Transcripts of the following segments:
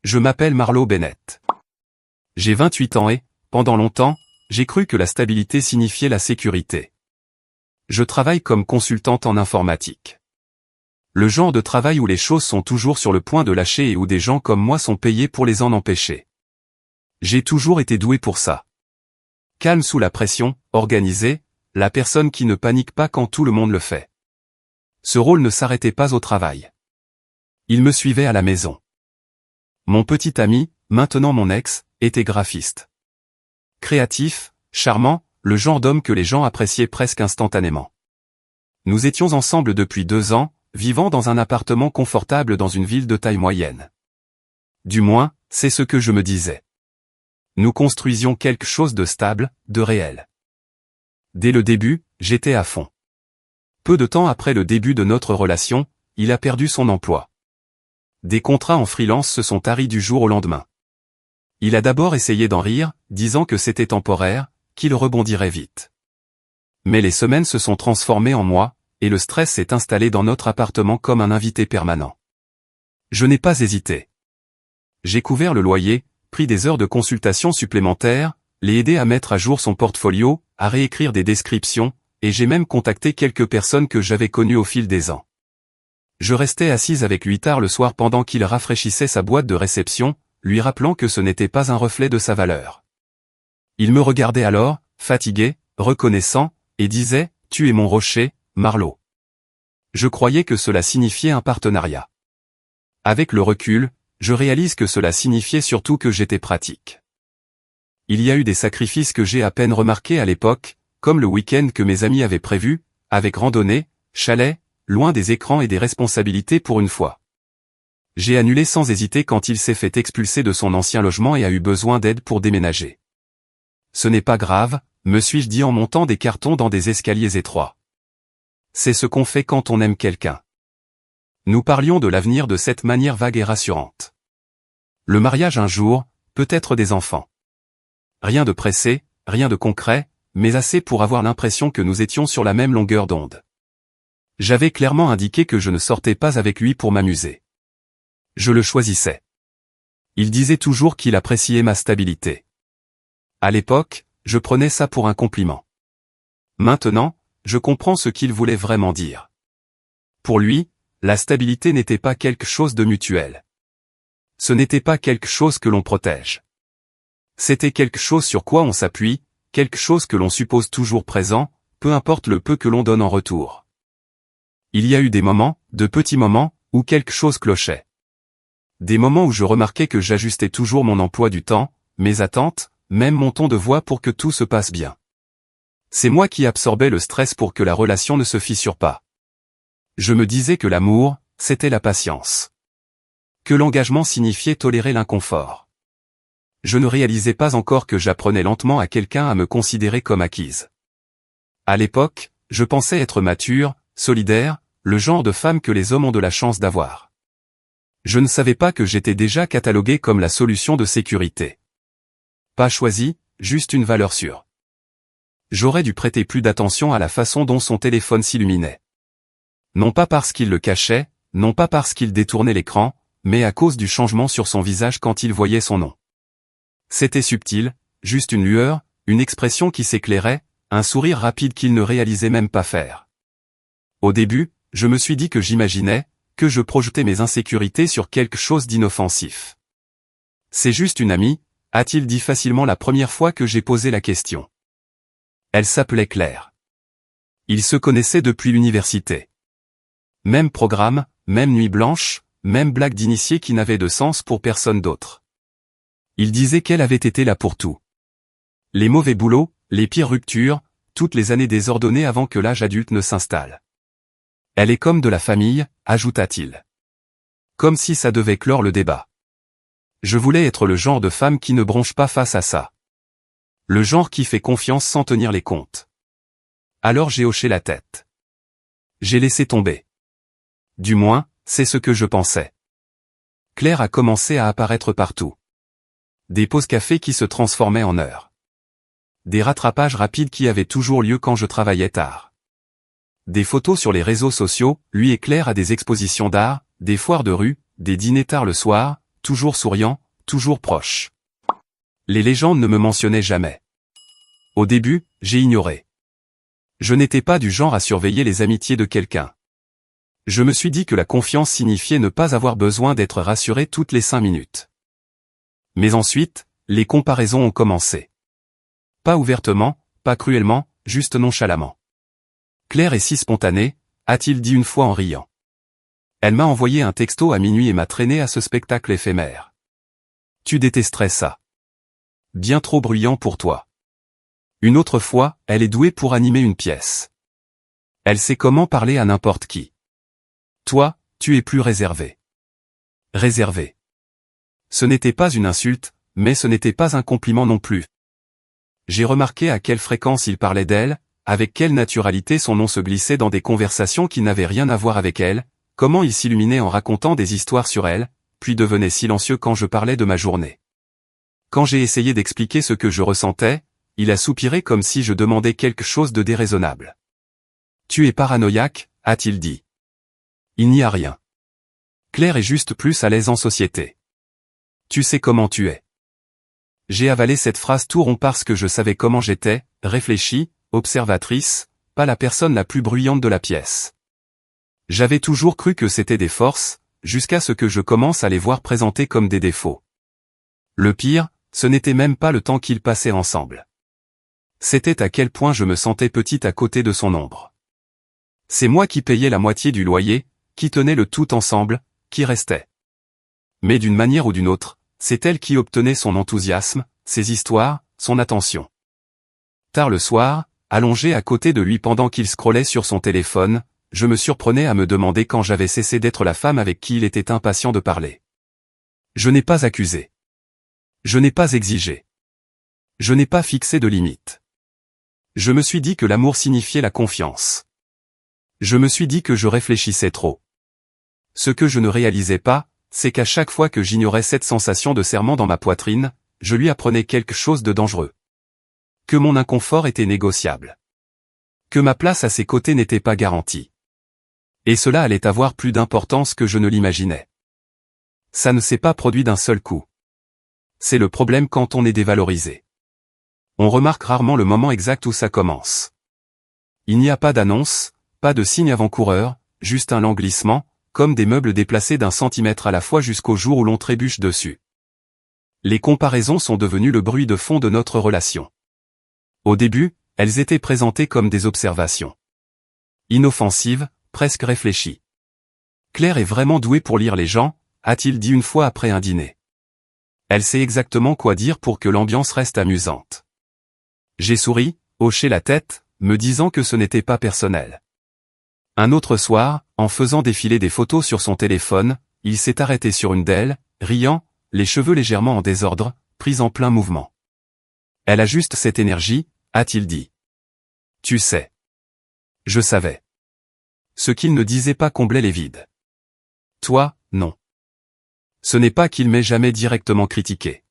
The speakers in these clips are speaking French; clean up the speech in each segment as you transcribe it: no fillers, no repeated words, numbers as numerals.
Je m'appelle Marlo Bennett. J'ai 28 ans et, pendant longtemps, j'ai cru que la stabilité signifiait la sécurité. Je travaille comme consultante en informatique. Le genre de travail où les choses sont toujours sur le point de lâcher et où des gens comme moi sont payés pour les en empêcher. J'ai toujours été doué pour ça. Calme sous la pression, organisé, la personne qui ne panique pas quand tout le monde le fait. Ce rôle ne s'arrêtait pas au travail. Il me suivait à la maison. Mon petit ami, maintenant mon ex, était graphiste. Créatif, charmant, le genre d'homme que les gens appréciaient presque instantanément. Nous étions ensemble depuis 2 ans, vivant dans un appartement confortable dans une ville de taille moyenne. Du moins, c'est ce que je me disais. Nous construisions quelque chose de stable, de réel. Dès le début, j'étais à fond. Peu de temps après le début de notre relation, il a perdu son emploi. Des contrats en freelance se sont taris du jour au lendemain. Il a d'abord essayé d'en rire, disant que c'était temporaire, qu'il rebondirait vite. Mais les semaines se sont transformées en mois, et le stress s'est installé dans notre appartement comme un invité permanent. Je n'ai pas hésité. J'ai couvert le loyer, pris des heures de consultation supplémentaires, l'ai aidé à mettre à jour son portfolio, à réécrire des descriptions, et j'ai même contacté quelques personnes que j'avais connues au fil des ans. Je restais assise avec lui tard le soir pendant qu'il rafraîchissait sa boîte de réception, lui rappelant que ce n'était pas un reflet de sa valeur. Il me regardait alors, fatigué, reconnaissant, et disait « Tu es mon rocher, Marlo ». Je croyais que cela signifiait un partenariat. Avec le recul, je réalise que cela signifiait surtout que j'étais pratique. Il y a eu des sacrifices que j'ai à peine remarqués à l'époque, comme le week-end que mes amis avaient prévu, avec randonnée, chalet, loin des écrans et des responsabilités pour une fois. J'ai annulé sans hésiter quand il s'est fait expulser de son ancien logement et a eu besoin d'aide pour déménager. Ce n'est pas grave, me suis-je dit en montant des cartons dans des escaliers étroits. C'est ce qu'on fait quand on aime quelqu'un. Nous parlions de l'avenir de cette manière vague et rassurante. Le mariage un jour, peut-être des enfants. Rien de pressé, rien de concret, mais assez pour avoir l'impression que nous étions sur la même longueur d'onde. J'avais clairement indiqué que je ne sortais pas avec lui pour m'amuser. Je le choisissais. Il disait toujours qu'il appréciait ma stabilité. À l'époque, je prenais ça pour un compliment. Maintenant, je comprends ce qu'il voulait vraiment dire. Pour lui, la stabilité n'était pas quelque chose de mutuel. Ce n'était pas quelque chose que l'on protège. C'était quelque chose sur quoi on s'appuie, quelque chose que l'on suppose toujours présent, peu importe le peu que l'on donne en retour. Il y a eu des moments, de petits moments, où quelque chose clochait. Des moments où je remarquais que j'ajustais toujours mon emploi du temps, mes attentes, même mon ton de voix pour que tout se passe bien. C'est moi qui absorbais le stress pour que la relation ne se fissure pas. Je me disais que l'amour, c'était la patience. Que l'engagement signifiait tolérer l'inconfort. Je ne réalisais pas encore que j'apprenais lentement à quelqu'un à me considérer comme acquise. À l'époque, je pensais être mature, solidaire, le genre de femme que les hommes ont de la chance d'avoir. Je ne savais pas que j'étais déjà cataloguée comme la solution de sécurité. Pas choisie, juste une valeur sûre. J'aurais dû prêter plus d'attention à la façon dont son téléphone s'illuminait. Non pas parce qu'il le cachait, non pas parce qu'il détournait l'écran, mais à cause du changement sur son visage quand il voyait son nom. C'était subtil, juste une lueur, une expression qui s'éclairait, un sourire rapide qu'il ne réalisait même pas faire. Au début, je me suis dit que j'imaginais, que je projetais mes insécurités sur quelque chose d'inoffensif. C'est juste une amie, a-t-il dit facilement la première fois que j'ai posé la question. Elle s'appelait Claire. Ils se connaissaient depuis l'université. Même programme, même nuit blanche, même blague d'initié qui n'avait de sens pour personne d'autre. Il disait qu'elle avait été là pour tout. Les mauvais boulots, les pires ruptures, toutes les années désordonnées avant que l'âge adulte ne s'installe. Elle est comme de la famille, ajouta-t-il. Comme si ça devait clore le débat. Je voulais être le genre de femme qui ne bronche pas face à ça. Le genre qui fait confiance sans tenir les comptes. Alors j'ai hoché la tête. J'ai laissé tomber. Du moins, c'est ce que je pensais. Claire a commencé à apparaître partout. Des pauses café qui se transformaient en heures. Des rattrapages rapides qui avaient toujours lieu quand je travaillais tard. Des photos sur les réseaux sociaux, lui et Claire à des expositions d'art, des foires de rue, des dîners tard le soir, toujours souriant, toujours proche. Les légendes ne me mentionnaient jamais. Au début, j'ai ignoré. Je n'étais pas du genre à surveiller les amitiés de quelqu'un. Je me suis dit que la confiance signifiait ne pas avoir besoin d'être rassuré toutes les 5 minutes. Mais ensuite, les comparaisons ont commencé. Pas ouvertement, pas cruellement, juste nonchalamment. Claire est si spontanée, a-t-il dit une fois en riant. Elle m'a envoyé un texto à minuit et m'a traîné à ce spectacle éphémère. Tu détesterais ça. Bien trop bruyant pour toi. Une autre fois, elle est douée pour animer une pièce. Elle sait comment parler à n'importe qui. Toi, tu es plus réservé. Réservé. Ce n'était pas une insulte, mais ce n'était pas un compliment non plus. J'ai remarqué à quelle fréquence il parlait d'elle, avec quelle naturalité son nom se glissait dans des conversations qui n'avaient rien à voir avec elle, comment il s'illuminait en racontant des histoires sur elle, puis devenait silencieux quand je parlais de ma journée. Quand j'ai essayé d'expliquer ce que je ressentais, il a soupiré comme si je demandais quelque chose de déraisonnable. Tu es paranoïaque, a-t-il dit. Il n'y a rien. Claire est juste plus à l'aise en société. Tu sais comment tu es. J'ai avalé cette phrase tout rond parce que je savais comment j'étais, réfléchie, observatrice, pas la personne la plus bruyante de la pièce. J'avais toujours cru que c'était des forces, jusqu'à ce que je commence à les voir présentées comme des défauts. Le pire, ce n'était même pas le temps qu'ils passaient ensemble. C'était à quel point je me sentais petite à côté de son ombre. C'est moi qui payais la moitié du loyer, qui tenait le tout ensemble, qui restait. Mais d'une manière ou d'une autre, c'est elle qui obtenait son enthousiasme, ses histoires, son attention. Tard le soir, allongé à côté de lui pendant qu'il scrollait sur son téléphone, je me surprenais à me demander quand j'avais cessé d'être la femme avec qui il était impatient de parler. Je n'ai pas accusé. Je n'ai pas exigé. Je n'ai pas fixé de limite. Je me suis dit que l'amour signifiait la confiance. Je me suis dit que je réfléchissais trop. Ce que je ne réalisais pas, c'est qu'à chaque fois que j'ignorais cette sensation de serrement dans ma poitrine, je lui apprenais quelque chose de dangereux. Que mon inconfort était négociable. Que ma place à ses côtés n'était pas garantie. Et cela allait avoir plus d'importance que je ne l'imaginais. Ça ne s'est pas produit d'un seul coup. C'est le problème quand on est dévalorisé. On remarque rarement le moment exact où ça commence. Il n'y a pas d'annonce, pas de signe avant-coureur, juste un lent glissement, comme des meubles déplacés d'un centimètre à la fois jusqu'au jour où l'on trébuche dessus. Les comparaisons sont devenues le bruit de fond de notre relation. Au début, elles étaient présentées comme des observations. Inoffensives, presque réfléchies. Claire est vraiment douée pour lire les gens, a-t-il dit une fois après un dîner. Elle sait exactement quoi dire pour que l'ambiance reste amusante. J'ai souri, hoché la tête, me disant que ce n'était pas personnel. Un autre soir, en faisant défiler des photos sur son téléphone, il s'est arrêté sur une d'elles, riant, les cheveux légèrement en désordre, pris en plein mouvement. Elle a juste cette énergie, a-t-il dit. Tu sais. Je savais. Ce qu'il ne disait pas comblait les vides. Toi, non. Ce n'est pas qu'il m'ait jamais directement critiqué.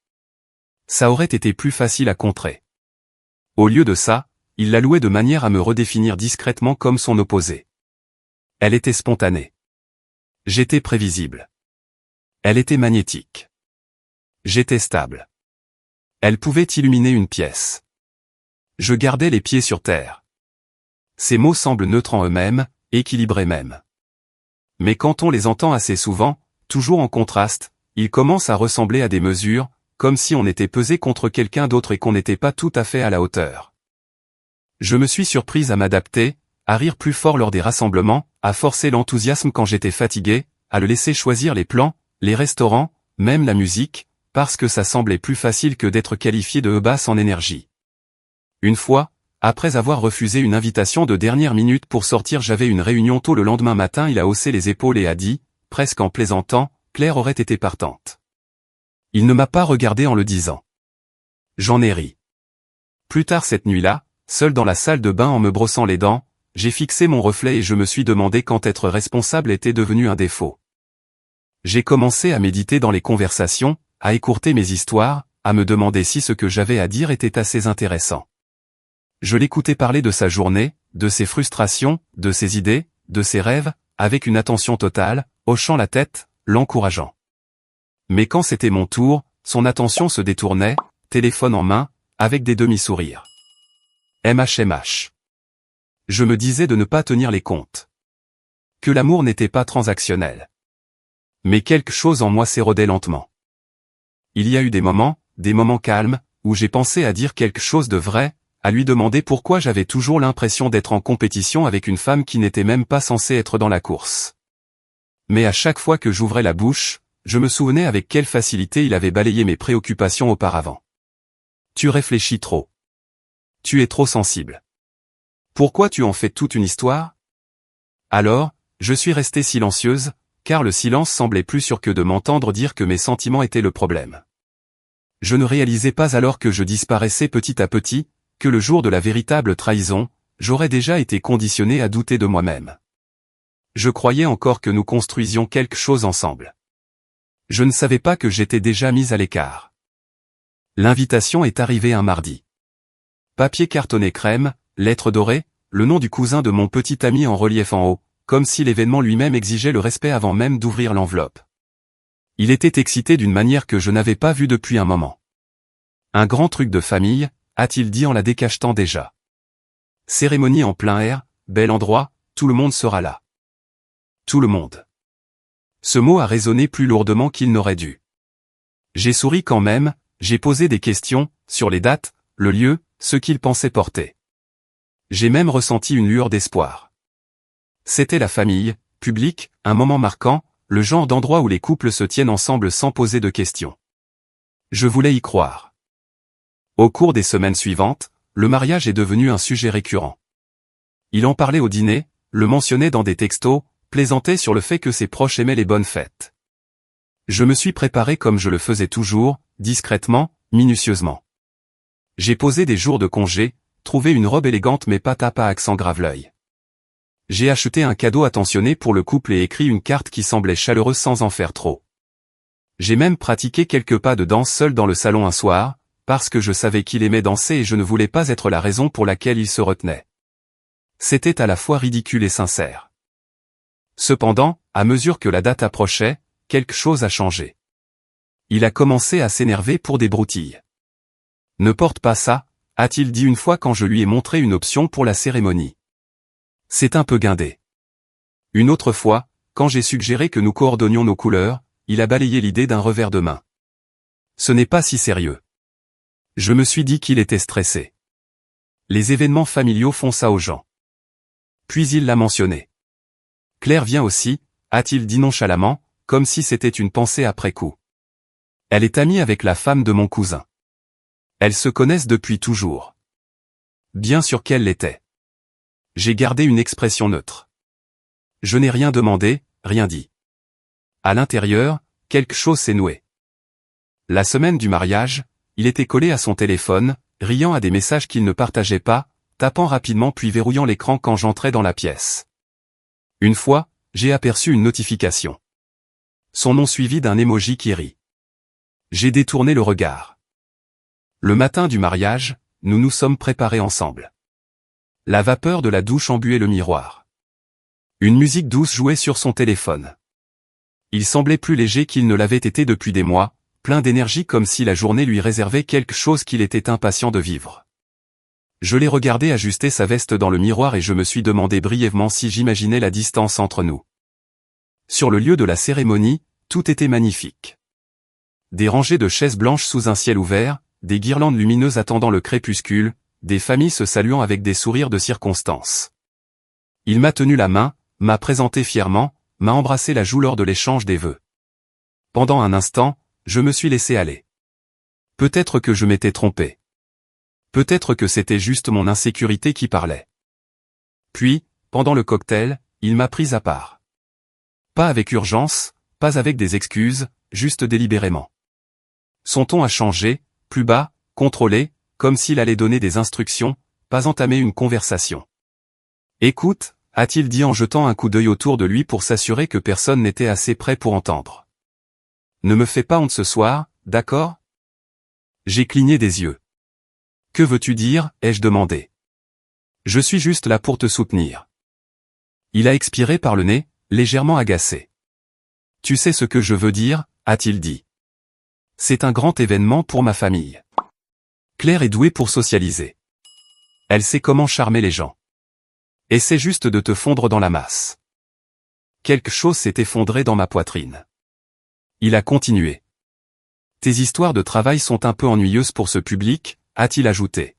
Ça aurait été plus facile à contrer. Au lieu de ça, il l'a louée de manière à me redéfinir discrètement comme son opposé. Elle était spontanée. J'étais prévisible. Elle était magnétique. J'étais stable. Elle pouvait illuminer une pièce. Je gardais les pieds sur terre. Ces mots semblent neutres en eux-mêmes, équilibrés même. Mais quand on les entend assez souvent, toujours en contraste, ils commencent à ressembler à des mesures, comme si on était pesé contre quelqu'un d'autre et qu'on n'était pas tout à fait à la hauteur. Je me suis surprise à m'adapter, à rire plus fort lors des rassemblements, à forcer l'enthousiasme quand j'étais fatigué, à le laisser choisir les plans, les restaurants, même la musique, parce que ça semblait plus facile que d'être qualifié de basse en énergie. Une fois, après avoir refusé une invitation de dernière minute pour sortir, j'avais une réunion tôt le lendemain matin, il a haussé les épaules et a dit, presque en plaisantant, Claire aurait été partante. Il ne m'a pas regardé en le disant. J'en ai ri. Plus tard cette nuit-là, seul dans la salle de bain en me brossant les dents, j'ai fixé mon reflet et je me suis demandé quand être responsable était devenu un défaut. J'ai commencé à méditer dans les conversations, à écourter mes histoires, à me demander si ce que j'avais à dire était assez intéressant. Je l'écoutais parler de sa journée, de ses frustrations, de ses idées, de ses rêves, avec une attention totale, hochant la tête, l'encourageant. Mais quand c'était mon tour, son attention se détournait, téléphone en main, avec des demi-sourires. MHMH. Je me disais de ne pas tenir les comptes. Que l'amour n'était pas transactionnel. Mais quelque chose en moi s'érodait lentement. Il y a eu des moments calmes, où j'ai pensé à dire quelque chose de vrai, à lui demander pourquoi j'avais toujours l'impression d'être en compétition avec une femme qui n'était même pas censée être dans la course. Mais à chaque fois que j'ouvrais la bouche, je me souvenais avec quelle facilité il avait balayé mes préoccupations auparavant. Tu réfléchis trop. Tu es trop sensible. Pourquoi tu en fais toute une histoire? Alors, je suis restée silencieuse, car le silence semblait plus sûr que de m'entendre dire que mes sentiments étaient le problème. Je ne réalisais pas alors que je disparaissais petit à petit, que le jour de la véritable trahison, j'aurais déjà été conditionné à douter de moi-même. Je croyais encore que nous construisions quelque chose ensemble. Je ne savais pas que j'étais déjà mise à l'écart. L'invitation est arrivée un mardi. Papier cartonné crème, lettre dorée, le nom du cousin de mon petit ami en relief en haut, comme si l'événement lui-même exigeait le respect avant même d'ouvrir l'enveloppe. Il était excité d'une manière que je n'avais pas vue depuis un moment. Un grand truc de famille, a-t-il dit en la décachetant déjà. Cérémonie en plein air, bel endroit, tout le monde sera là. Tout le monde. Ce mot a résonné plus lourdement qu'il n'aurait dû. J'ai souri quand même, j'ai posé des questions, sur les dates, le lieu, ce qu'il pensait porter. J'ai même ressenti une lueur d'espoir. C'était la famille, public, un moment marquant, le genre d'endroit où les couples se tiennent ensemble sans poser de questions. Je voulais y croire. Au cours des semaines suivantes, le mariage est devenu un sujet récurrent. Il en parlait au dîner, le mentionnait dans des textos, plaisantait sur le fait que ses proches aimaient les bonnes fêtes. Je me suis préparé comme je le faisais toujours, discrètement, minutieusement. J'ai posé des jours de congé, trouvé une robe élégante mais pas tape à accent grave-l'œil. J'ai acheté un cadeau attentionné pour le couple et écrit une carte qui semblait chaleureuse sans en faire trop. J'ai même pratiqué quelques pas de danse seul dans le salon un soir, parce que je savais qu'il aimait danser et je ne voulais pas être la raison pour laquelle il se retenait. C'était à la fois ridicule et sincère. Cependant, à mesure que la date approchait, quelque chose a changé. Il a commencé à s'énerver pour des broutilles. Ne porte pas ça, a-t-il dit une fois quand je lui ai montré une option pour la cérémonie. C'est un peu guindé. Une autre fois, quand j'ai suggéré que nous coordonnions nos couleurs, il a balayé l'idée d'un revers de main. Ce n'est pas si sérieux. Je me suis dit qu'il était stressé. Les événements familiaux font ça aux gens. Puis il l'a mentionné. Claire vient aussi, a-t-il dit nonchalamment, comme si c'était une pensée après coup. Elle est amie avec la femme de mon cousin. Elles se connaissent depuis toujours. Bien sûr qu'elle l'était. J'ai gardé une expression neutre. Je n'ai rien demandé, rien dit. À l'intérieur, quelque chose s'est noué. La semaine du mariage, il était collé à son téléphone, riant à des messages qu'il ne partageait pas, tapant rapidement puis verrouillant l'écran quand j'entrais dans la pièce. Une fois, j'ai aperçu une notification. Son nom suivi d'un emoji qui rit. J'ai détourné le regard. Le matin du mariage, nous nous sommes préparés ensemble. La vapeur de la douche embuait le miroir. Une musique douce jouait sur son téléphone. Il semblait plus léger qu'il ne l'avait été depuis des mois, plein d'énergie comme si la journée lui réservait quelque chose qu'il était impatient de vivre. Je l'ai regardé ajuster sa veste dans le miroir et je me suis demandé brièvement si j'imaginais la distance entre nous. Sur le lieu de la cérémonie, tout était magnifique. Des rangées de chaises blanches sous un ciel ouvert, des guirlandes lumineuses attendant le crépuscule, des familles se saluant avec des sourires de circonstance. Il m'a tenu la main, m'a présenté fièrement, m'a embrassé la joue lors de l'échange des vœux. Pendant un instant, je me suis laissé aller. Peut-être que je m'étais trompé. Peut-être que c'était juste mon insécurité qui parlait. Puis, pendant le cocktail, il m'a pris à part. Pas avec urgence, pas avec des excuses, juste délibérément. Son ton a changé, plus bas, contrôlé, comme s'il allait donner des instructions, pas entamer une conversation. Écoute, a-t-il dit en jetant un coup d'œil autour de lui pour s'assurer que personne n'était assez près pour entendre. Ne me fais pas honte ce soir, d'accord? J'ai cligné des yeux. Que veux-tu dire, ai-je demandé. Je suis juste là pour te soutenir. Il a expiré par le nez, légèrement agacé. Tu sais ce que je veux dire, a-t-il dit. C'est un grand événement pour ma famille. Claire est douée pour socialiser. Elle sait comment charmer les gens. Essaie juste de te fondre dans la masse. Quelque chose s'est effondré dans ma poitrine. Il a continué. Tes histoires de travail sont un peu ennuyeuses pour ce public, a-t-il ajouté.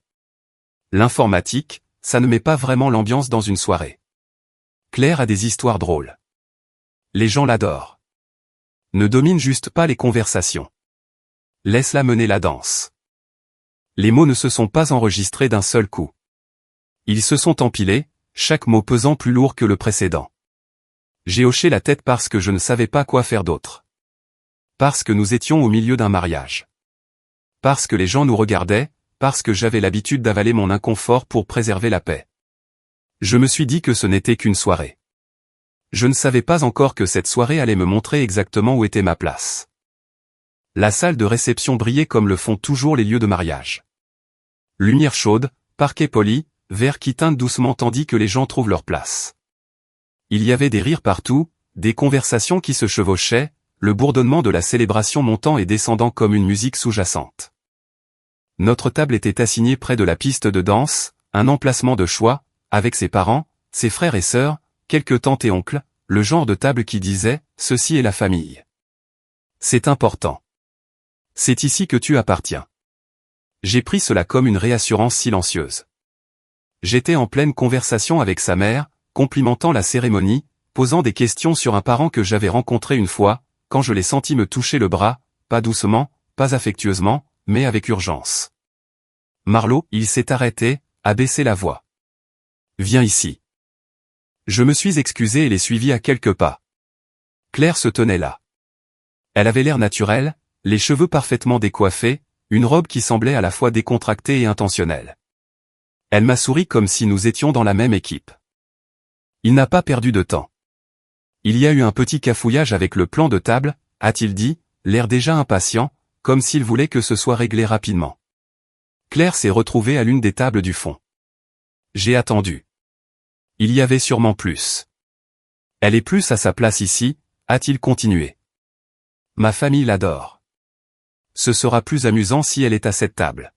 L'informatique, ça ne met pas vraiment l'ambiance dans une soirée. Claire a des histoires drôles. Les gens l'adorent. Ne domine juste pas les conversations. Laisse-la mener la danse. Les mots ne se sont pas enregistrés d'un seul coup. Ils se sont empilés, chaque mot pesant plus lourd que le précédent. J'ai hoché la tête parce que je ne savais pas quoi faire d'autre. Parce que nous étions au milieu d'un mariage. Parce que les gens nous regardaient, parce que j'avais l'habitude d'avaler mon inconfort pour préserver la paix. Je me suis dit que ce n'était qu'une soirée. Je ne savais pas encore que cette soirée allait me montrer exactement où était ma place. La salle de réception brillait comme le font toujours les lieux de mariage. Lumière chaude, parquet poli, verre qui teinte doucement tandis que les gens trouvent leur place. Il y avait des rires partout, des conversations qui se chevauchaient, le bourdonnement de la célébration montant et descendant comme une musique sous-jacente. Notre table était assignée près de la piste de danse, un emplacement de choix, avec ses parents, ses frères et sœurs, quelques tantes et oncles, le genre de table qui disait « Ceci est la famille ». C'est important. C'est ici que tu appartiens. J'ai pris cela comme une réassurance silencieuse. J'étais en pleine conversation avec sa mère, complimentant la cérémonie, posant des questions sur un parent que j'avais rencontré une fois, quand je l'ai senti me toucher le bras, pas doucement, pas affectueusement, mais avec urgence. Marlo, il s'est arrêté, a baissé la voix. Viens ici. Je me suis excusé et l'ai suivi à quelques pas. Claire se tenait là. Elle avait l'air naturel, les cheveux parfaitement décoiffés, une robe qui semblait à la fois décontractée et intentionnelle. Elle m'a souri comme si nous étions dans la même équipe. Il n'a pas perdu de temps. Il y a eu un petit cafouillage avec le plan de table, a-t-il dit, l'air déjà impatient, comme s'il voulait que ce soit réglé rapidement. Claire s'est retrouvée à l'une des tables du fond. J'ai attendu. Il y avait sûrement plus. Elle est plus à sa place ici, a-t-il continué. Ma famille l'adore. Ce sera plus amusant si elle est à cette table.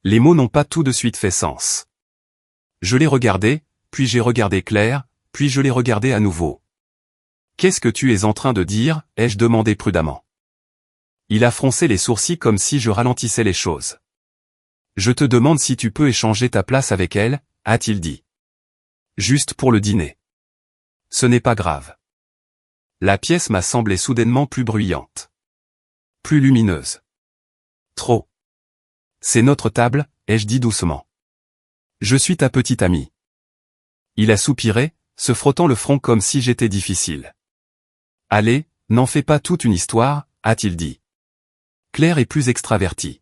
Les mots n'ont pas tout de suite fait sens. Je l'ai regardé, puis j'ai regardé Claire, puis je l'ai regardé à nouveau. Qu'est-ce que tu es en train de dire, ai-je demandé prudemment. Il a froncé les sourcils comme si je ralentissais les choses. Je te demande si tu peux échanger ta place avec elle, a-t-il dit. Juste pour le dîner. Ce n'est pas grave. La pièce m'a semblé soudainement plus bruyante. Plus lumineuse. Trop. C'est notre table, ai-je dit doucement. Je suis ta petite amie. Il a soupiré, se frottant le front comme si j'étais difficile. Allez, n'en fais pas toute une histoire, a-t-il dit. Claire est plus extravertie.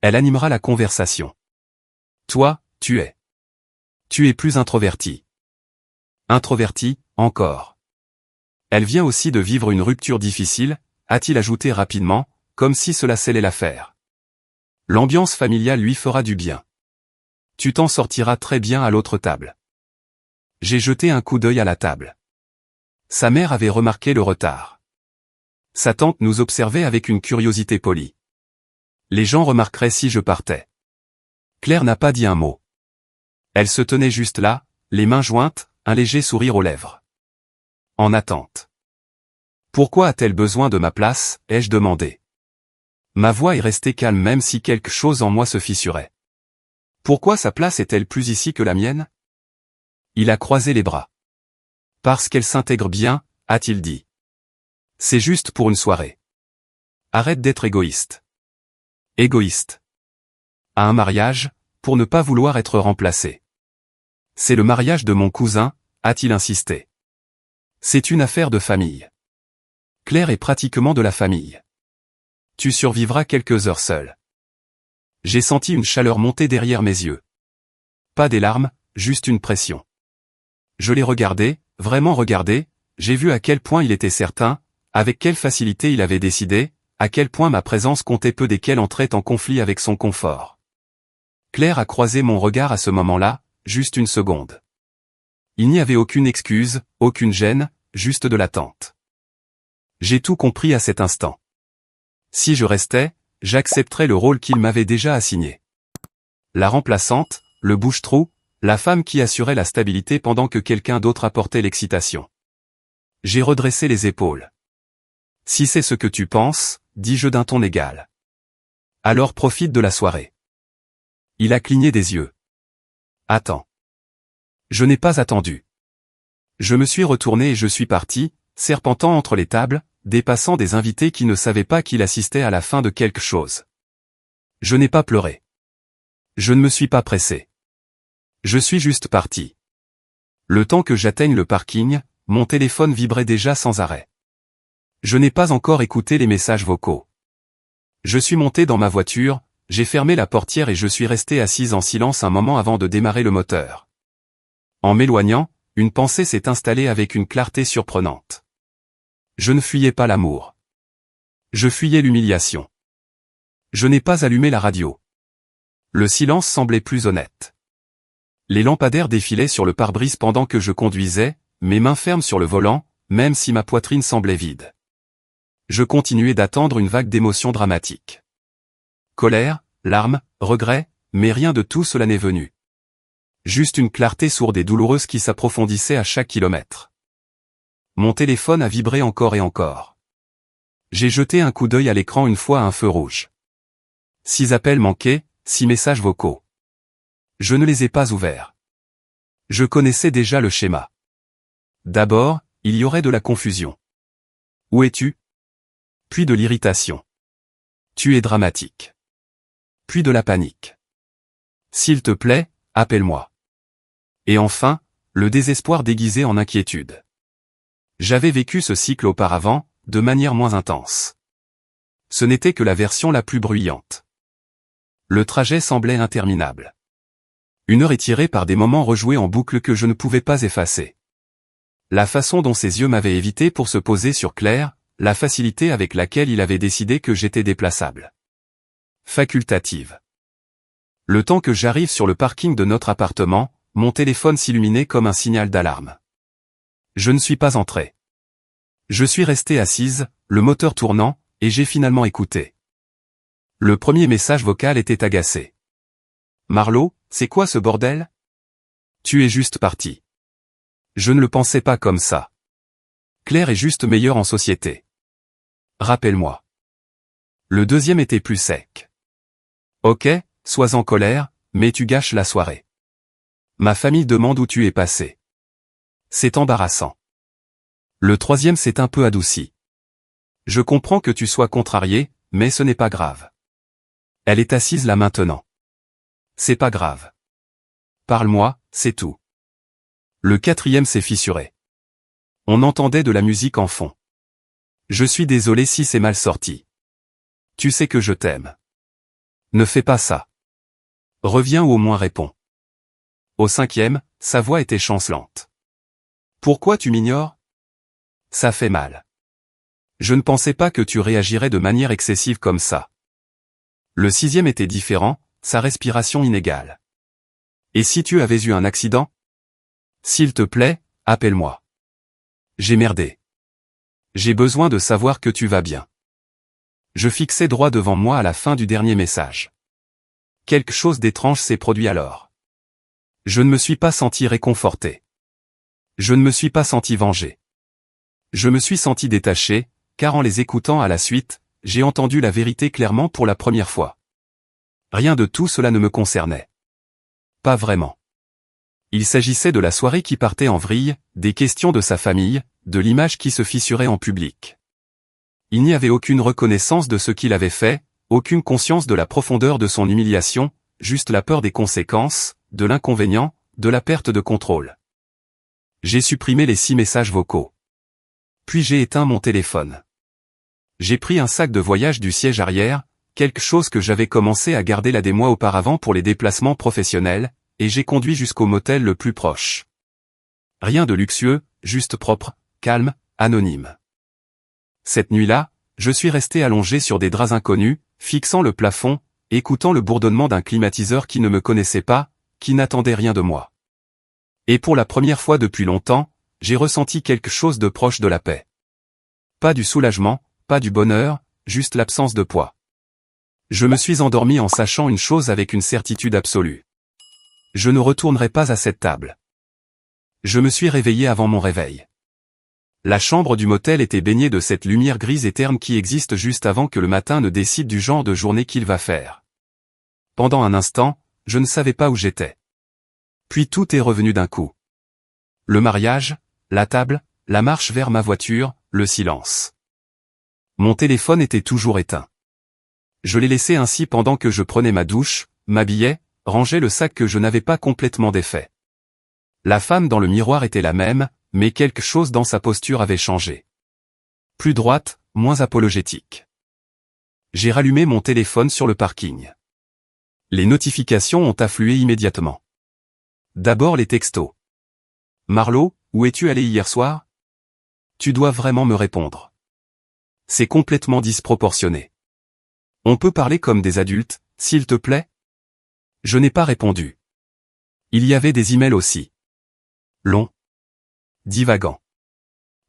Elle animera la conversation. Toi, tu es. Tu es plus introverti. Introverti, encore. Elle vient aussi de vivre une rupture difficile, a-t-il ajouté rapidement, comme si cela scellait l'affaire. L'ambiance familiale lui fera du bien. Tu t'en sortiras très bien à l'autre table. J'ai jeté un coup d'œil à la table. Sa mère avait remarqué le retard. Sa tante nous observait avec une curiosité polie. Les gens remarqueraient si je partais. Claire n'a pas dit un mot. Elle se tenait juste là, les mains jointes, un léger sourire aux lèvres. En attente. Pourquoi a-t-elle besoin de ma place, ai-je demandé. Ma voix est restée calme même si quelque chose en moi se fissurait. Pourquoi sa place est-elle plus ici que la mienne? Il a croisé les bras. Parce qu'elle s'intègre bien, a-t-il dit. C'est juste pour une soirée. Arrête d'être égoïste. Égoïste. À un mariage, pour ne pas vouloir être remplacé. C'est le mariage de mon cousin, a-t-il insisté. C'est une affaire de famille. Claire est pratiquement de la famille. Tu survivras quelques heures seul. J'ai senti une chaleur monter derrière mes yeux. Pas des larmes, juste une pression. Je l'ai regardé, vraiment regardé, j'ai vu à quel point il était certain, avec quelle facilité il avait décidé, à quel point ma présence comptait peu desquels entraient en conflit avec son confort. Claire a croisé mon regard à ce moment-là, juste une seconde. Il n'y avait aucune excuse, aucune gêne, juste de l'attente. J'ai tout compris à cet instant. Si je restais, j'accepterais le rôle qu'il m'avait déjà assigné. La remplaçante, le bouche-trou, la femme qui assurait la stabilité pendant que quelqu'un d'autre apportait l'excitation. J'ai redressé les épaules. Si c'est ce que tu penses, dis-je d'un ton égal. Alors profite de la soirée. Il a cligné des yeux. Attends. Je n'ai pas attendu. Je me suis retourné et je suis parti, serpentant entre les tables, dépassant des invités qui ne savaient pas qu'il assistait à la fin de quelque chose. Je n'ai pas pleuré. Je ne me suis pas pressé. Je suis juste parti. Le temps que j'atteigne le parking, mon téléphone vibrait déjà sans arrêt. Je n'ai pas encore écouté les messages vocaux. Je suis monté dans ma voiture, j'ai fermé la portière et je suis resté assise en silence un moment avant de démarrer le moteur. En m'éloignant, une pensée s'est installée avec une clarté surprenante. Je ne fuyais pas l'amour. Je fuyais l'humiliation. Je n'ai pas allumé la radio. Le silence semblait plus honnête. Les lampadaires défilaient sur le pare-brise pendant que je conduisais, mes mains fermes sur le volant, même si ma poitrine semblait vide. Je continuais d'attendre une vague d'émotions dramatiques. Colère, larmes, regrets, mais rien de tout cela n'est venu. Juste une clarté sourde et douloureuse qui s'approfondissait à chaque kilomètre. Mon téléphone a vibré encore et encore. J'ai jeté un coup d'œil à l'écran une fois un feu rouge. 6 appels manqués, 6 messages vocaux. Je ne les ai pas ouverts. Je connaissais déjà le schéma. D'abord, il y aurait de la confusion. Où es-tu? Puis de l'irritation. Tu es dramatique. Puis de la panique. S'il te plaît, appelle-moi. Et enfin, le désespoir déguisé en inquiétude. J'avais vécu ce cycle auparavant, de manière moins intense. Ce n'était que la version la plus bruyante. Le trajet semblait interminable. Une heure étirée par des moments rejoués en boucle que je ne pouvais pas effacer. La façon dont ses yeux m'avaient évité pour se poser sur Claire, la facilité avec laquelle il avait décidé que j'étais déplaçable. Facultative. Le temps que j'arrive sur le parking de notre appartement, mon téléphone s'illuminait comme un signal d'alarme. Je ne suis pas entré. Je suis resté assise, le moteur tournant, et j'ai finalement écouté. Le premier message vocal était agacé. Marlo, c'est quoi ce bordel? Tu es juste parti. Je ne le pensais pas comme ça. Claire est juste meilleure en société. Rappelle-moi. Le deuxième était plus sec. Ok, sois en colère, mais tu gâches la soirée. Ma famille demande où tu es passé. C'est embarrassant. Le troisième s'est un peu adouci. Je comprends que tu sois contrarié, mais ce n'est pas grave. Elle est assise là maintenant. C'est pas grave. Parle-moi, c'est tout. Le quatrième s'est fissuré. On entendait de la musique en fond. Je suis désolé si c'est mal sorti. Tu sais que je t'aime. Ne fais pas ça. Reviens ou au moins réponds. Au cinquième, sa voix était chancelante. Pourquoi tu m'ignores? Ça fait mal. Je ne pensais pas que tu réagirais de manière excessive comme ça. Le sixième était différent, sa respiration inégale. Et si tu avais eu un accident? S'il te plaît, appelle-moi. J'ai merdé. J'ai besoin de savoir que tu vas bien. Je fixais droit devant moi à la fin du dernier message. Quelque chose d'étrange s'est produit alors. Je ne me suis pas senti réconforté. Je ne me suis pas senti vengé. Je me suis senti détaché, car en les écoutant à la suite, j'ai entendu la vérité clairement pour la première fois. Rien de tout cela ne me concernait. Pas vraiment. Il s'agissait de la soirée qui partait en vrille, des questions de sa famille, de l'image qui se fissurait en public. Il n'y avait aucune reconnaissance de ce qu'il avait fait, aucune conscience de la profondeur de son humiliation, juste la peur des conséquences, de l'inconvénient, de la perte de contrôle. J'ai supprimé les 6 messages vocaux. Puis j'ai éteint mon téléphone. J'ai pris un sac de voyage du siège arrière, quelque chose que j'avais commencé à garder là des mois auparavant pour les déplacements professionnels, et j'ai conduit jusqu'au motel le plus proche. Rien de luxueux, juste propre, calme, anonyme. Cette nuit-là, je suis resté allongé sur des draps inconnus, fixant le plafond, écoutant le bourdonnement d'un climatiseur qui ne me connaissait pas, qui n'attendait rien de moi. Et pour la première fois depuis longtemps, j'ai ressenti quelque chose de proche de la paix. Pas du soulagement, pas du bonheur, juste l'absence de poids. Je me suis endormi en sachant une chose avec une certitude absolue. Je ne retournerai pas à cette table. Je me suis réveillé avant mon réveil. La chambre du motel était baignée de cette lumière grise et terne qui existe juste avant que le matin ne décide du genre de journée qu'il va faire. Pendant un instant, je ne savais pas où j'étais. Puis tout est revenu d'un coup. Le mariage, la table, la marche vers ma voiture, le silence. Mon téléphone était toujours éteint. Je l'ai laissé ainsi pendant que je prenais ma douche, m'habillais, rangeais le sac que je n'avais pas complètement défait. La femme dans le miroir était la même, mais quelque chose dans sa posture avait changé. Plus droite, moins apologétique. J'ai rallumé mon téléphone sur le parking. Les notifications ont afflué immédiatement. D'abord les textos. Marlo, où es-tu allé hier soir? Tu dois vraiment me répondre. C'est complètement disproportionné. On peut parler comme des adultes, s'il te plaît? Je n'ai pas répondu. Il y avait des emails aussi. Longs. Divagants.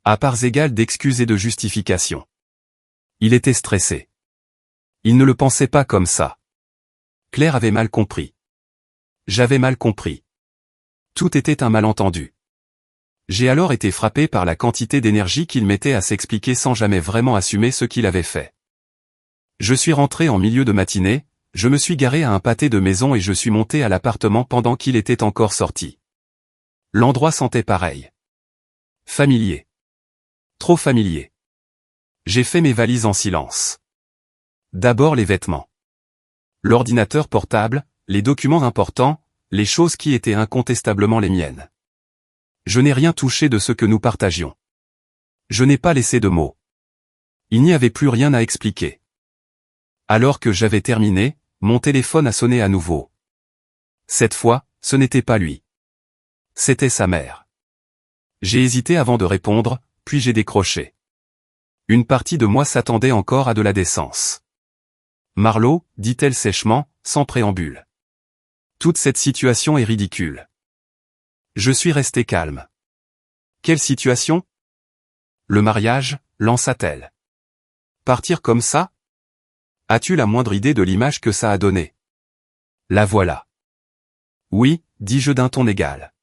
À parts égales d'excuses et de justifications. Il était stressé. Il ne le pensait pas comme ça. Claire avait mal compris. J'avais mal compris. Tout était un malentendu. J'ai alors été frappé par la quantité d'énergie qu'il mettait à s'expliquer sans jamais vraiment assumer ce qu'il avait fait. Je suis rentré en milieu de matinée, je me suis garé à un pâté de maison et je suis monté à l'appartement pendant qu'il était encore sorti. L'endroit sentait pareil. Familier. Trop familier. J'ai fait mes valises en silence. D'abord les vêtements. L'ordinateur portable, les documents importants, les choses qui étaient incontestablement les miennes. Je n'ai rien touché de ce que nous partagions. Je n'ai pas laissé de mots. Il n'y avait plus rien à expliquer. Alors que j'avais terminé, mon téléphone a sonné à nouveau. Cette fois, ce n'était pas lui. C'était sa mère. J'ai hésité avant de répondre, puis j'ai décroché. Une partie de moi s'attendait encore à de la décence. Marlo, dit-elle sèchement, sans préambule. Toute cette situation est ridicule. Je suis resté calme. Quelle situation? Le mariage, lança-t-elle. Partir comme ça? As-tu la moindre idée de l'image que ça a donnée? La voilà. Oui, dis-je d'un ton égal.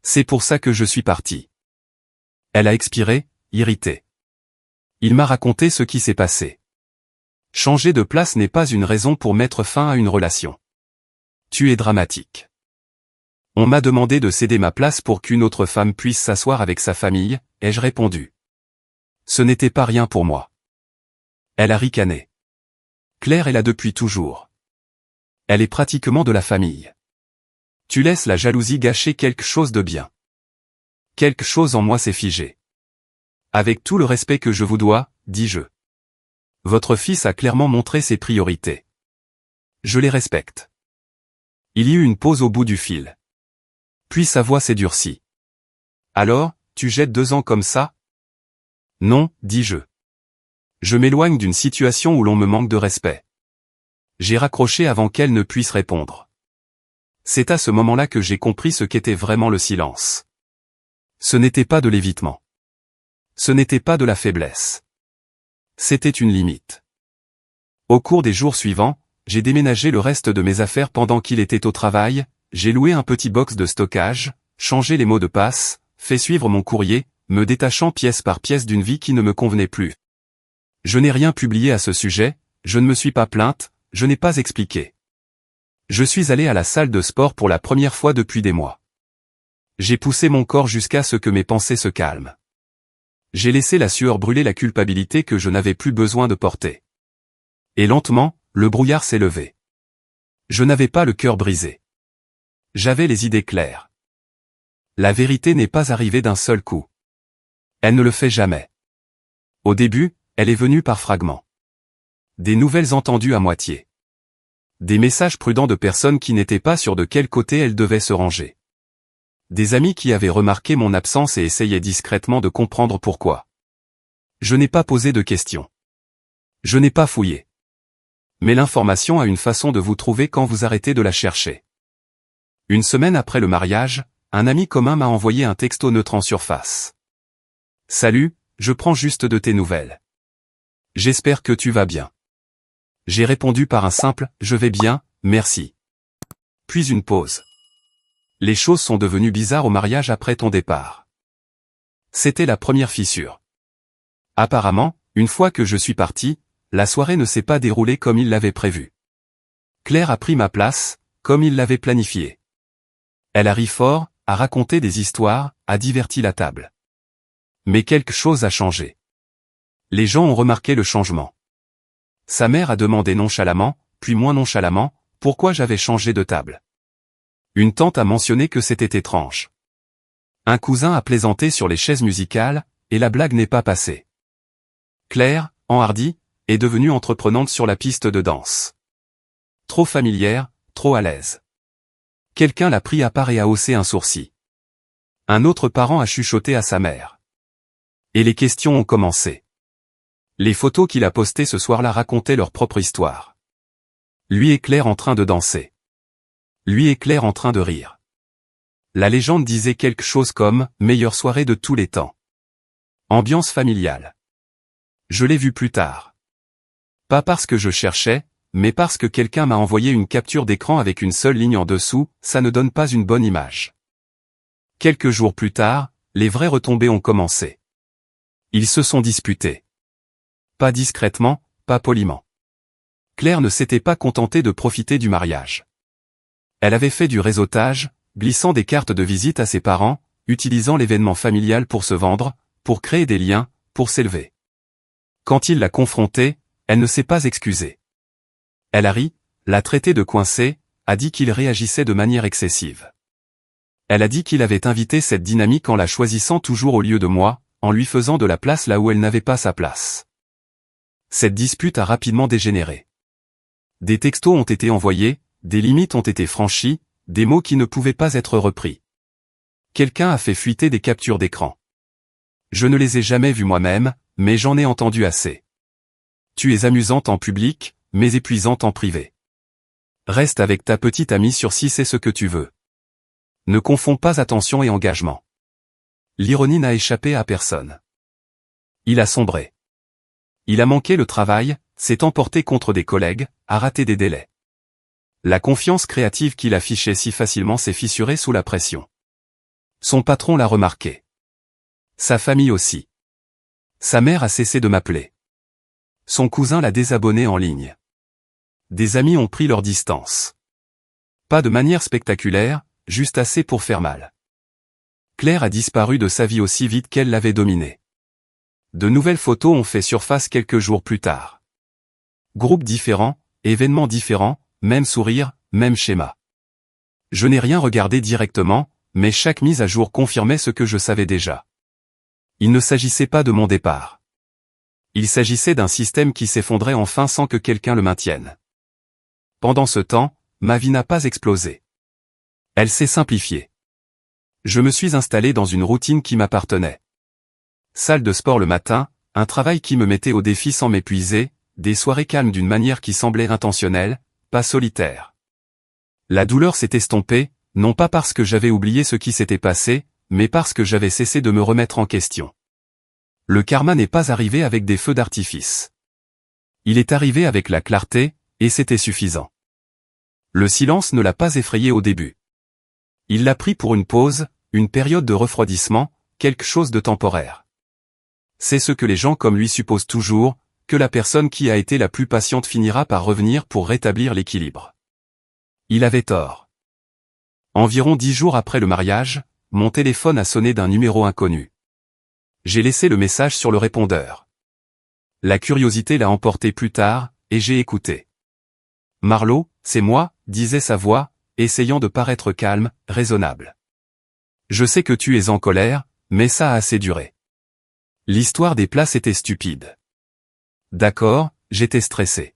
C'est pour ça que je suis parti. Elle a expiré, irritée. Il m'a raconté ce qui s'est passé. Changer de place n'est pas une raison pour mettre fin à une relation. Tu es dramatique. On m'a demandé de céder ma place pour qu'une autre femme puisse s'asseoir avec sa famille, ai-je répondu. Ce n'était pas rien pour moi. Elle a ricané. Claire est là depuis toujours. Elle est pratiquement de la famille. Tu laisses la jalousie gâcher quelque chose de bien. Quelque chose en moi s'est figé. Avec tout le respect que je vous dois, dis-je. Votre fils a clairement montré ses priorités. Je les respecte. Il y eut une pause au bout du fil. Puis sa voix s'est durcie. Alors, tu jettes 2 ans comme ça? Non, dis-je. Je m'éloigne d'une situation où l'on me manque de respect. J'ai raccroché avant qu'elle ne puisse répondre. C'est à ce moment-là que j'ai compris ce qu'était vraiment le silence. Ce n'était pas de l'évitement. Ce n'était pas de la faiblesse. C'était une limite. Au cours des jours suivants, j'ai déménagé le reste de mes affaires pendant qu'il était au travail, j'ai loué un petit box de stockage, changé les mots de passe, fait suivre mon courrier, me détachant pièce par pièce d'une vie qui ne me convenait plus. Je n'ai rien publié à ce sujet, je ne me suis pas plainte, je n'ai pas expliqué. Je suis allé à la salle de sport pour la première fois depuis des mois. J'ai poussé mon corps jusqu'à ce que mes pensées se calment. J'ai laissé la sueur brûler la culpabilité que je n'avais plus besoin de porter. Et lentement, le brouillard s'est levé. Je n'avais pas le cœur brisé. J'avais les idées claires. La vérité n'est pas arrivée d'un seul coup. Elle ne le fait jamais. Au début, elle est venue par fragments. Des nouvelles entendues à moitié. Des messages prudents de personnes qui n'étaient pas sûres de quel côté elles devaient se ranger. Des amis qui avaient remarqué mon absence et essayaient discrètement de comprendre pourquoi. Je n'ai pas posé de questions. Je n'ai pas fouillé. Mais l'information a une façon de vous trouver quand vous arrêtez de la chercher. Une semaine après le mariage, un ami commun m'a envoyé un texto neutre en surface. Salut, je prends juste de tes nouvelles. J'espère que tu vas bien. J'ai répondu par un simple « Je vais bien, merci ». Puis une pause. Les choses sont devenues bizarres au mariage après ton départ. C'était la première fissure. Apparemment, une fois que je suis parti, la soirée ne s'est pas déroulée comme il l'avait prévu. Claire a pris ma place, comme il l'avait planifié. Elle a ri fort, a raconté des histoires, a diverti la table. Mais quelque chose a changé. Les gens ont remarqué le changement. Sa mère a demandé nonchalamment, puis moins nonchalamment, pourquoi j'avais changé de table. Une tante a mentionné que c'était étrange. Un cousin a plaisanté sur les chaises musicales, et la blague n'est pas passée. Claire, enhardie, est devenue entreprenante sur la piste de danse. Trop familière, trop à l'aise. Quelqu'un l'a pris à part et a haussé un sourcil. Un autre parent a chuchoté à sa mère. Et les questions ont commencé. Les photos qu'il a postées ce soir-là racontaient leur propre histoire. Lui et Claire en train de danser. Lui et Claire en train de rire. La légende disait quelque chose comme « meilleure soirée de tous les temps ». Ambiance familiale. Je l'ai vu plus tard. Pas parce que je cherchais, mais parce que quelqu'un m'a envoyé une capture d'écran avec une seule ligne en dessous, ça ne donne pas une bonne image. Quelques jours plus tard, les vraies retombées ont commencé. Ils se sont disputés. Pas discrètement, pas poliment. Claire ne s'était pas contentée de profiter du mariage. Elle avait fait du réseautage, glissant des cartes de visite à ses parents, utilisant l'événement familial pour se vendre, pour créer des liens, pour s'élever. Quand il l'a confrontée, elle ne s'est pas excusée. Elle a ri, l'a traité de coincé, a dit qu'il réagissait de manière excessive. Elle a dit qu'il avait invité cette dynamique en la choisissant toujours au lieu de moi, en lui faisant de la place là où elle n'avait pas sa place. Cette dispute a rapidement dégénéré. Des textos ont été envoyés, des limites ont été franchies, des mots qui ne pouvaient pas être repris. Quelqu'un a fait fuiter des captures d'écran. Je ne les ai jamais vues moi-même, mais j'en ai entendu assez. Tu es amusante en public, mais épuisante en privé. Reste avec ta petite amie sur si c'est ce que tu veux. Ne confonds pas attention et engagement. L'ironie n'a échappé à personne. Il a sombré. Il a manqué le travail, s'est emporté contre des collègues, a raté des délais. La confiance créative qu'il affichait si facilement s'est fissurée sous la pression. Son patron l'a remarqué. Sa famille aussi. Sa mère a cessé de m'appeler. Son cousin l'a désabonné en ligne. Des amis ont pris leur distance. Pas de manière spectaculaire, juste assez pour faire mal. Claire a disparu de sa vie aussi vite qu'elle l'avait dominée. De nouvelles photos ont fait surface quelques jours plus tard. Groupes différents, événements différents, même sourire, même schéma. Je n'ai rien regardé directement, mais chaque mise à jour confirmait ce que je savais déjà. Il ne s'agissait pas de mon départ. Il s'agissait d'un système qui s'effondrait enfin sans que quelqu'un le maintienne. Pendant ce temps, ma vie n'a pas explosé. Elle s'est simplifiée. Je me suis installé dans une routine qui m'appartenait. Salle de sport le matin, un travail qui me mettait au défi sans m'épuiser, des soirées calmes d'une manière qui semblait intentionnelle, pas solitaire. La douleur s'est estompée, non pas parce que j'avais oublié ce qui s'était passé, mais parce que j'avais cessé de me remettre en question. Le karma n'est pas arrivé avec des feux d'artifice. Il est arrivé avec la clarté, et c'était suffisant. Le silence ne l'a pas effrayé au début. Il l'a pris pour une pause, une période de refroidissement, quelque chose de temporaire. C'est ce que les gens comme lui supposent toujours, que la personne qui a été la plus patiente finira par revenir pour rétablir l'équilibre. Il avait tort. Environ 10 jours après le mariage, mon téléphone a sonné d'un numéro inconnu. J'ai laissé le message sur le répondeur. La curiosité l'a emporté plus tard, et j'ai écouté. « Marlo, c'est moi », disait sa voix, essayant de paraître calme, raisonnable. « Je sais que tu es en colère, mais ça a assez duré. L'histoire des places était stupide. » D'accord, j'étais stressé.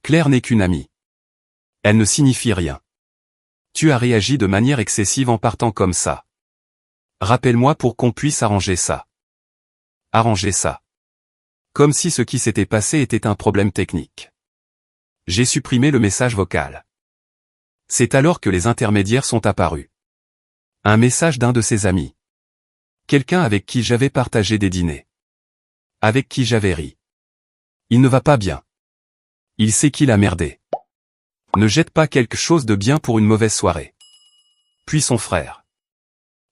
Claire n'est qu'une amie. Elle ne signifie rien. Tu as réagi de manière excessive en partant comme ça. Rappelle-moi pour qu'on puisse arranger ça. Arranger ça. Comme si ce qui s'était passé était un problème technique. J'ai supprimé le message vocal. C'est alors que les intermédiaires sont apparus. Un message d'un de ses amis. Quelqu'un avec qui j'avais partagé des dîners. Avec qui j'avais ri. Il ne va pas bien. Il sait qu'il a merdé. Ne jette pas quelque chose de bien pour une mauvaise soirée. Puis son frère.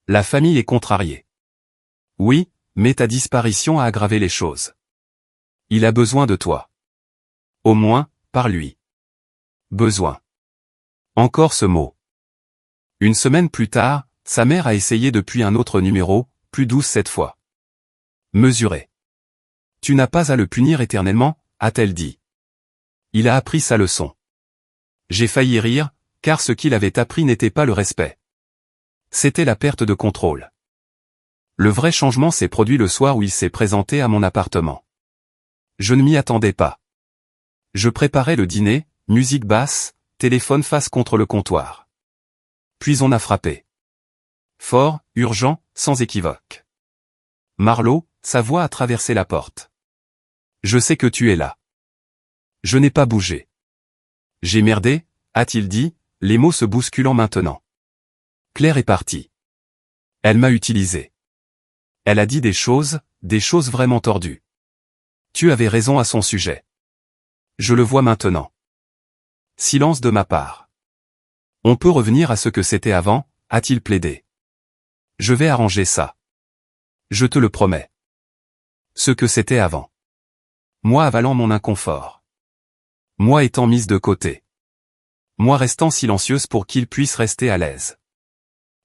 La famille est contrariée. Oui, mais ta disparition a aggravé les choses. Il a besoin de toi. Au moins, par lui. Besoin. Encore ce mot. Une semaine plus tard, sa mère a essayé depuis un autre numéro, plus douce cette fois. Mesuré. Tu n'as pas à le punir éternellement, a-t-elle dit. Il a appris sa leçon. J'ai failli rire, car ce qu'il avait appris n'était pas le respect. C'était la perte de contrôle. Le vrai changement s'est produit le soir où il s'est présenté à mon appartement. Je ne m'y attendais pas. Je préparais le dîner, musique basse, téléphone face contre le comptoir. Puis on a frappé. Fort, urgent, sans équivoque. Marlowe, sa voix a traversé la porte. Je sais que tu es là. Je n'ai pas bougé. J'ai merdé, a-t-il dit, les mots se bousculant maintenant. Claire est partie. Elle m'a utilisé. Elle a dit des choses vraiment tordues. Tu avais raison à son sujet. Je le vois maintenant. Silence de ma part. On peut revenir à ce que c'était avant, a-t-il plaidé. Je vais arranger ça. Je te le promets. Ce que c'était avant. Moi avalant mon inconfort. Moi étant mise de côté. Moi restant silencieuse pour qu'il puisse rester à l'aise.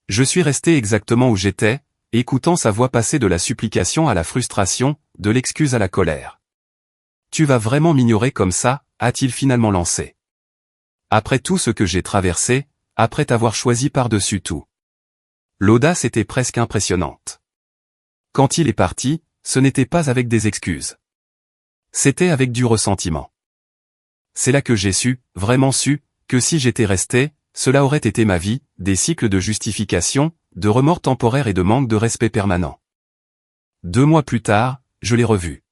Je suis resté exactement où j'étais, écoutant sa voix passer de la supplication à la frustration, de l'excuse à la colère. Tu vas vraiment m'ignorer comme ça, a-t-il finalement lancé. Après tout ce que j'ai traversé, après t'avoir choisi par-dessus tout. L'audace était presque impressionnante. Quand il est parti, ce n'était pas avec des excuses. C'était avec du ressentiment. C'est là que j'ai su, vraiment su, que si j'étais resté, cela aurait été ma vie, des cycles de justification, de remords temporaires et de manque de respect permanent. 2 mois plus tard, je l'ai revu.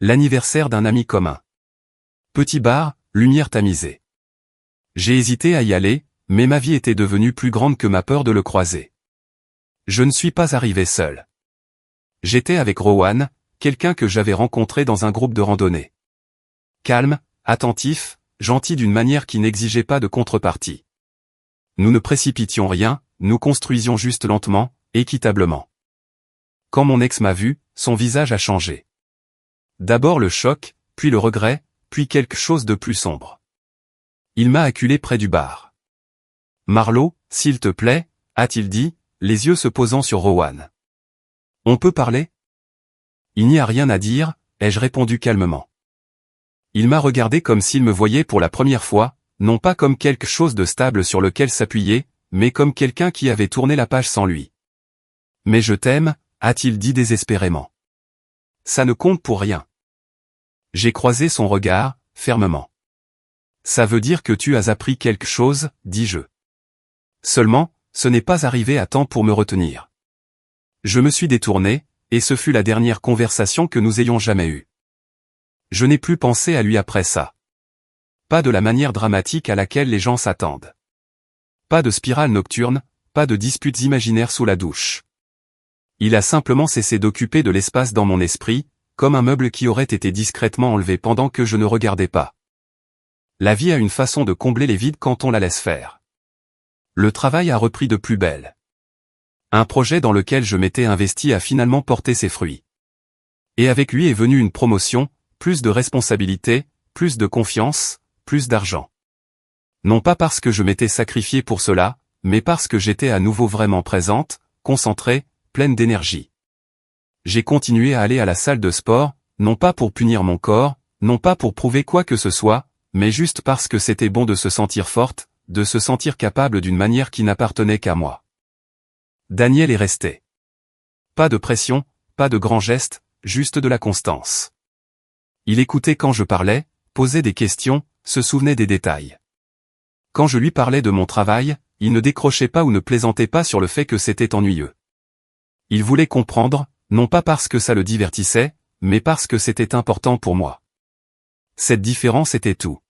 L'anniversaire d'un ami commun. Petit bar, lumière tamisée. J'ai hésité à y aller, mais ma vie était devenue plus grande que ma peur de le croiser. Je ne suis pas arrivé seul. J'étais avec Rowan, quelqu'un que j'avais rencontré dans un groupe de randonnée. Calme, attentif, gentil d'une manière qui n'exigeait pas de contrepartie. Nous ne précipitions rien, nous construisions juste lentement, équitablement. Quand mon ex m'a vu, son visage a changé. D'abord le choc, puis le regret, puis quelque chose de plus sombre. Il m'a acculé près du bar. Marlowe, s'il te plaît, a-t-il dit, les yeux se posant sur Rowan. On peut parler? Il n'y a rien à dire, ai-je répondu calmement. Il m'a regardé comme s'il me voyait pour la première fois, non pas comme quelque chose de stable sur lequel s'appuyer, mais comme quelqu'un qui avait tourné la page sans lui. Mais je t'aime, a-t-il dit désespérément. Ça ne compte pour rien. J'ai croisé son regard, fermement. Ça veut dire que tu as appris quelque chose, dis-je. Seulement, ce n'est pas arrivé à temps pour me retenir. Je me suis détourné, et ce fut la dernière conversation que nous ayons jamais eue. Je n'ai plus pensé à lui après ça. Pas de la manière dramatique à laquelle les gens s'attendent. Pas de spirale nocturne, pas de disputes imaginaires sous la douche. Il a simplement cessé d'occuper de l'espace dans mon esprit, comme un meuble qui aurait été discrètement enlevé pendant que je ne regardais pas. La vie a une façon de combler les vides quand on la laisse faire. Le travail a repris de plus belle. Un projet dans lequel je m'étais investi a finalement porté ses fruits. Et avec lui est venue une promotion, plus de responsabilités, plus de confiance, plus d'argent. Non pas parce que je m'étais sacrifié pour cela, mais parce que j'étais à nouveau vraiment présente, concentrée, pleine d'énergie. J'ai continué à aller à la salle de sport, non pas pour punir mon corps, non pas pour prouver quoi que ce soit, mais juste parce que c'était bon de se sentir forte, de se sentir capable d'une manière qui n'appartenait qu'à moi. Daniel est resté. Pas de pression, pas de grands gestes, juste de la constance. Il écoutait quand je parlais, posait des questions, se souvenait des détails. Quand je lui parlais de mon travail, il ne décrochait pas ou ne plaisantait pas sur le fait que c'était ennuyeux. Il voulait comprendre, non pas parce que ça le divertissait, mais parce que c'était important pour moi. Cette différence était tout.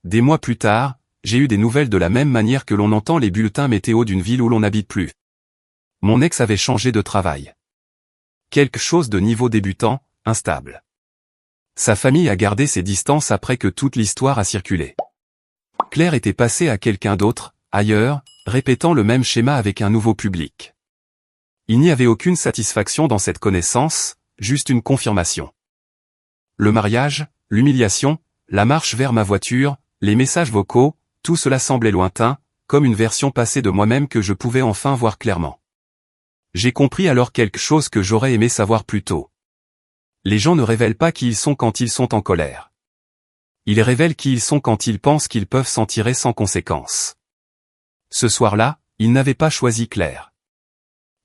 Des mois plus tard, j'ai eu des nouvelles de la même manière que l'on entend les bulletins météo d'une ville où l'on n'habite plus. Mon ex avait changé de travail. Quelque chose de niveau débutant, instable. Sa famille a gardé ses distances après que toute l'histoire a circulé. Claire était passée à quelqu'un d'autre, ailleurs, répétant le même schéma avec un nouveau public. Il n'y avait aucune satisfaction dans cette connaissance, juste une confirmation. Le mariage, l'humiliation, la marche vers ma voiture, les messages vocaux, tout cela semblait lointain, comme une version passée de moi-même que je pouvais enfin voir clairement. J'ai compris alors quelque chose que j'aurais aimé savoir plus tôt. Les gens ne révèlent pas qui ils sont quand ils sont en colère. Ils révèlent qui ils sont quand ils pensent qu'ils peuvent s'en tirer sans conséquence. Ce soir-là, il n'avait pas choisi Claire.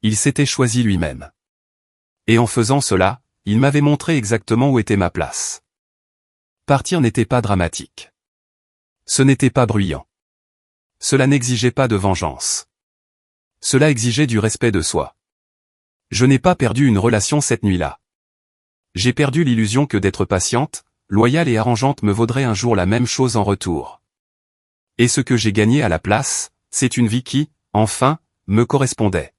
Il s'était choisi lui-même. Et en faisant cela, il m'avait montré exactement où était ma place. Partir n'était pas dramatique. Ce n'était pas bruyant. Cela n'exigeait pas de vengeance. Cela exigeait du respect de soi. Je n'ai pas perdu une relation cette nuit-là. J'ai perdu l'illusion que d'être patiente, loyale et arrangeante me vaudrait un jour la même chose en retour. Et ce que j'ai gagné à la place, c'est une vie qui, enfin, me correspondait.